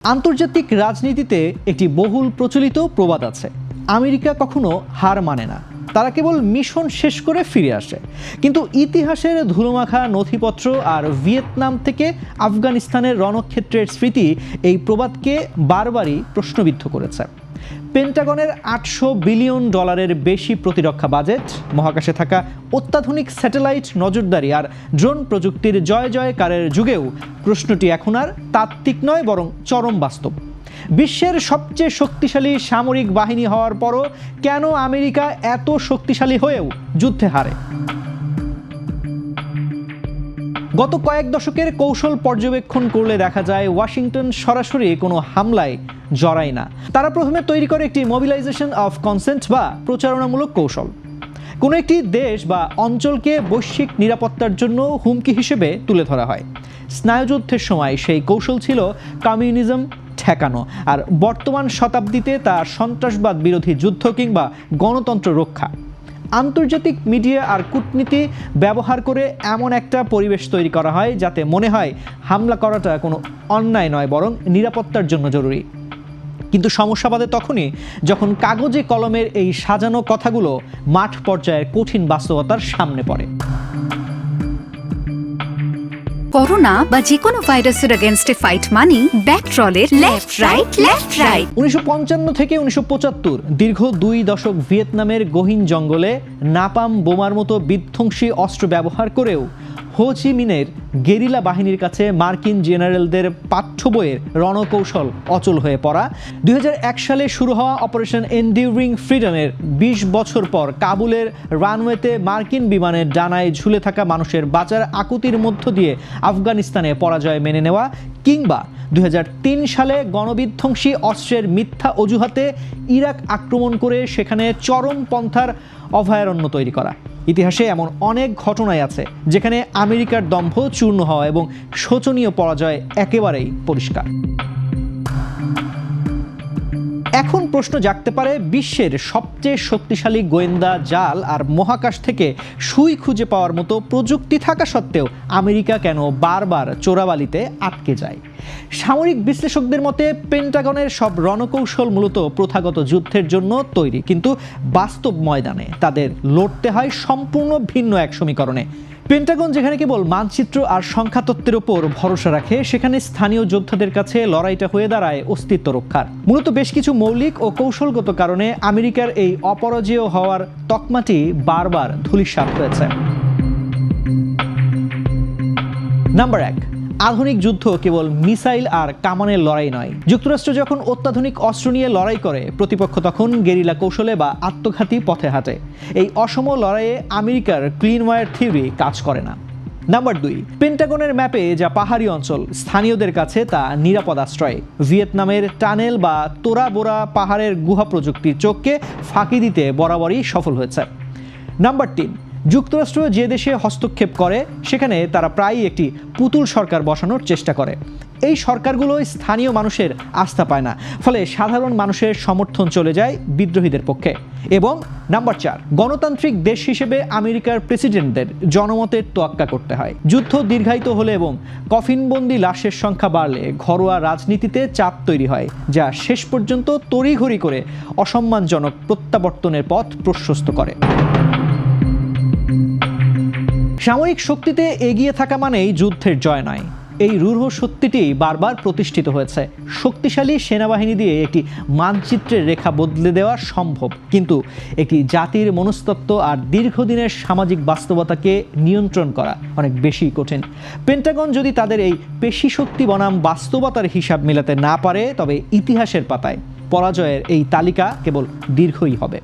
আন্তর্জাতিক রাজনীতিতে একটি বহুল প্রচলিত প্রবাদ আছে, আমেরিকা কখনো হার মানে না, তারা কেবল মিশন শেষ করে ফিরে আসে। কিন্তু ইতিহাসের ধুলোমাখা নথিপত্র আর ভিয়েতনাম থেকে আফগানিস্তানের রণক্ষেত্রের স্মৃতি এই প্রবাদকে বারবারই প্রশ্নবিদ্ধ করেছে। পেন্টাগনের $800 বিলিয়ন বেশি প্রতিরক্ষা বাজেট, মহাকাশে থাকা অত্যাধুনিক স্যাটেলাইট নজরদারি আর ড্রোন প্রযুক্তির জয় জয়কারের যুগেও প্রশ্নটি এখন আর তাত্ত্বিক নয়, বরং চরম বাস্তব। বিশ্বের সবচেয়ে শক্তিশালী সামরিক বাহিনী হওয়ার পরও কেন আমেরিকা এত শক্তিশালী হয়েও যুদ্ধে হারে? গত কয়েক দশকের কৌশল পর্যবেক্ষণ করলে দেখা যায় ওয়াশিংটন সরাসরি কোনো হামলায় জড়ায় না। তারা প্রথমে তৈরি করে একটি মোবিলাইজেশন অফ কনসেন্ট বা প্রচারণামূলক কৌশল। কোনো একটি দেশ বা অঞ্চলকে বৈশ্বিক নিরাপত্তার জন্য হুমকি হিসেবে তুলে ধরা হয়। স্নায়ুযুদ্ধের সময় সেই কৌশল ছিল কমিউনিজম ঠেকানো, আর বর্তমান শতাব্দীতে তা সন্ত্রাসবাদ বিরোধী যুদ্ধ কিংবা গণতন্ত্র রক্ষা। আন্তর্জাতিক মিডিয়া আর কূটনীতি ব্যবহার করে এমন একটা পরিবেশ তৈরি করা হয় যাতে মনে হয় হামলা করাটা কোনো অন্যায় নয়, বরং নিরাপত্তার জন্য জরুরি। কিন্তু সমস্যা বাধে তখনই যখন কাগজে কলমের এই সাজানো কথাগুলো মাঠ পর্যায়ের কঠিন বাস্তবতার সামনে পড়ে। করোনা বা যে কোনো ভাইরাসের এগেইনস্টে ফাইট মানি ব্যাকট্রলের লেফট রাইট। 1955 থেকে 1975 দীর্ঘ 2 দশক ভিয়েতনামের গহীন জঙ্গলে নাপাম বোমার মতো বিধ্বংসী অস্ত্র ব্যবহার করেও হো চি মিনের গেরিলা বাহিনীর কাছে মার্কিন জেনারেলদের পাঠ্য বইয়ের রণকৌশল অচল হয়ে পড়া, 2001 সালে শুরু হওয়া অপারেশন এন্ডিউরিং ফ্রিডমের 20 বছর পর কাবুলের রানওয়েতে মার্কিন বিমানের ডানায় ঝুলে থাকা মানুষের বাঁচার আকুতির মধ্য দিয়ে আফগানিস্তানে পরাজয় মেনে নেওয়া, কিংবা 2003 সালে গণবিধ্বংসী অস্ত্রের মিথ্যা অজুহাতে ইরাক আক্রমণ করে সেখানে চরমপন্থার অভয়ারণ্য তৈরি করা। ইতিহাসে এমন অনেক ঘটনাই আছে যেখানে আমেরিকার দম্ভ চূর্ণ হওয়া এবং শোচনীয় পরাজয় একেবারেই পরিষ্কার। এখন প্রশ্ন জাগতে পারে, বিশ্বের সবচেয়ে শক্তিশালী গোয়েন্দা জাল আর মহাকাশ থেকে সুই খুঁজে পাওয়ার মতো প্রযুক্তি থাকা সত্ত্বেও আমেরিকা কেন বারবার চোরাবালিতে আটকে যায়? সামরিক বিশ্লেষকদের মতে পেন্টাগনের সব রণকৌশল মূলত প্রথাগত যুদ্ধের জন্য তৈরি, কিন্তু বাস্তব ময়দানে তাদের লড়তে হয় সম্পূর্ণ ভিন্ন এক সমীকরণে। পেন্টাগন যেখানে কেবল মানচিত্র আর সংখ্যাতত্ত্বের ওপর ভরসা রাখে, সেখানে স্থানীয় যোদ্ধাদের কাছে লড়াইটা হয়ে দাঁড়ায় অস্তিত্ব রক্ষার। মূলত বেশ কিছু মৌলিক ও কৌশলগত কারণে আমেরিকার এই অপরাজেয় হওয়ার তকমাটি বারবার ধূলিসাৎ হয়েছে। নাম্বার 1, আধুনিক যুদ্ধ কেবল মিসাইল আর কামানের লড়াই নয়। যুক্তরাষ্ট্র যখন অত্যাধুনিক অস্ত্র নিয়ে লড়াই করে, প্রতিপক্ষ তখন গেরিলা কৌশলে বা আত্মঘাতী পথে হাঁটে। এই অসম লড়াইয়ে আমেরিকার ক্লিন ওয়ার থিওরি কাজ করে না। নাম্বার 2, পেন্টাগনের ম্যাপে যা পাহাড়ি অঞ্চল, স্থানীয়দের কাছে তা নিরাপদ আশ্রয়। ভিয়েতনামের টানেল বা তোরা বোরা পাহাড়ের গুহা প্রযুক্তির চোখকে ফাঁকি দিতে বরাবরই সফল হয়েছে। নাম্বার 3, যুক্তরাষ্ট্র যে দেশে হস্তক্ষেপ করে সেখানে তারা প্রায়ই একটি পুতুল সরকার বসানোর চেষ্টা করে। এই সরকারগুলো স্থানীয় মানুষের আস্থা পায় না, ফলে সাধারণ মানুষের সমর্থন চলে যায় বিদ্রোহীদের পক্ষে। এবং নাম্বার 4, গণতান্ত্রিক দেশ হিসেবে আমেরিকার প্রেসিডেন্টদের জনমতের তোয়াক্কা করতে হয়। যুদ্ধ দীর্ঘায়িত হলে এবং কফিনবন্দি লাশের সংখ্যা বাড়লে ঘরোয়া রাজনীতিতে চাপ তৈরি হয়, যা শেষ পর্যন্ত তড়িঘড়ি করে অসম্মানজনক প্রত্যাবর্তনের পথ প্রশস্ত করে। সামরিক শক্তিতে এগিয়ে থাকা মানেই যুদ্ধের জয় নয়, এই রূঢ় সত্যিটি বারবার প্রতিষ্ঠিত হয়েছে। শক্তিশালী সেনাবাহিনী দিয়ে একটি মানচিত্রের রেখা বদলে দেওয়া সম্ভব, কিন্তু একটি জাতির মনস্তত্ত্ব আর দীর্ঘদিনের সামাজিক বাস্তবতাকে নিয়ন্ত্রণ করা অনেক বেশি কঠিন। পেন্টাগন যদি তাদের এই পেশি শক্তি বনাম বাস্তবতার হিসাব মেলাতে না পারে, তবে ইতিহাসের পাতায় পরাজয়ের এই তালিকা কেবল দীর্ঘই হবে।